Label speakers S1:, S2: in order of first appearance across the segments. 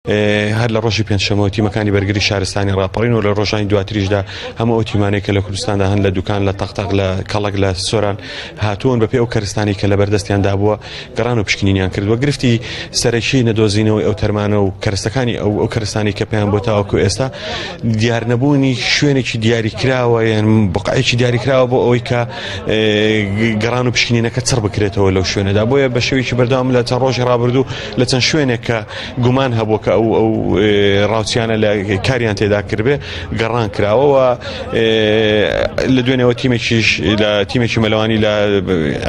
S1: هەر لە ڕۆژی پێنجشەمە تیمەکانی بەرگری شارستانی ڕاپەڕین و لە ڕۆژانی دواتریشدا هەموو ئەو تیمانەی کە لە کوردستاندا هەن لە دوکان لە تەختەق لە کەڵک لە سۆران هاتوون بەپێ ئەو کەرستانی کە لە بەردەستیاندا بووە گەڕان و پشکنینیان کردووە. گرفتی سەرەکی نەدۆزینەوەی ئەو تەرمانە و کەرستەکانی ئەو کەرستانی کە پێیان بۆ تاوەکو ئێستا دیارنەبوونی شوێنێکی دیاریکراوە یان بقعەیەکی دیاریکراوە بۆ ئەوەی کە گەڕان و پشکنینەکە چڕ بکرێتەوە لەو شوێنەدا. بۆیە بە شێوەیەکی بەردەوام لە چەند ڕۆژی ڕابردوو لە چەند شوێنێک کە گومان هەبووە کە ئەو ڕاوچیانە لە کاریان تێدا کردبێ گەڕان کراوەوە. لە دوێنەوە تیمێکی مەلەوانی لە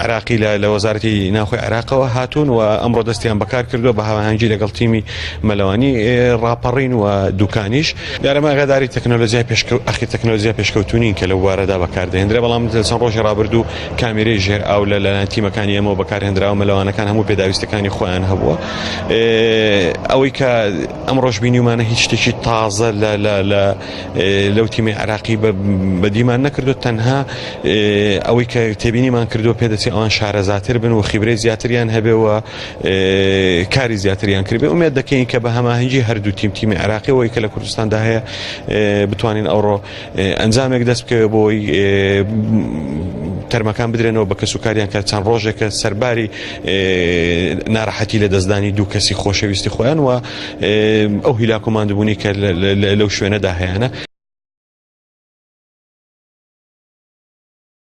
S1: عراقی لە وەزارەتی ناوخۆی عراقەوە هاتوون و ئەمڕۆ دەستیان بەکار کردووە بە هاوهەنگی لەگەڵ تیمی مەلەوانی ڕاپەڕین و دوکانیش. دیارەمە ئاگاداری تەکنۆلۆژیای پێشکەوتوونین کە لەو وارەدا بەکاردەهێنرێ، بەڵام چەند ڕۆژی ڕابردوو کامێرەی ژێر ئاو لەلایەن تیمەکانی ئەمەوە بەکارهێنراوە مەلەوانەکان هەموو پێداویستەکانی خۆیان هەبووە. ئەوەی کە ئەم ڕۆژ بینیومانە هیچ شتێکی تازە لەو تیمی عراقی بەدیمان نەکردو، تەنها ئەوەی کە تێبینیمان کردو پێدەچێت ئەوان شارەزاتر بن و خیبرەی زیاتریان هەبێ و کاری زیاتریان کردبێ. ئومێد دەکەین کە بە هەماهەنگی هەردوو تیمی عراقی ئەوەی کە لە کوردستاندا هەیە بتوانین ئەوڕۆ ئەنجامێک دەست بکەوێ بۆی تەرمەکان بدرێنەوە بە کەسوکاریان کە چەند ڕۆژێکە سەرباری ناڕەحەتی لە دەستدانی دوو کەسی خۆشەویستی خۆیان و ئەو هیلاک و ماندووبوونی کە لەو شوێنەدا هەیەە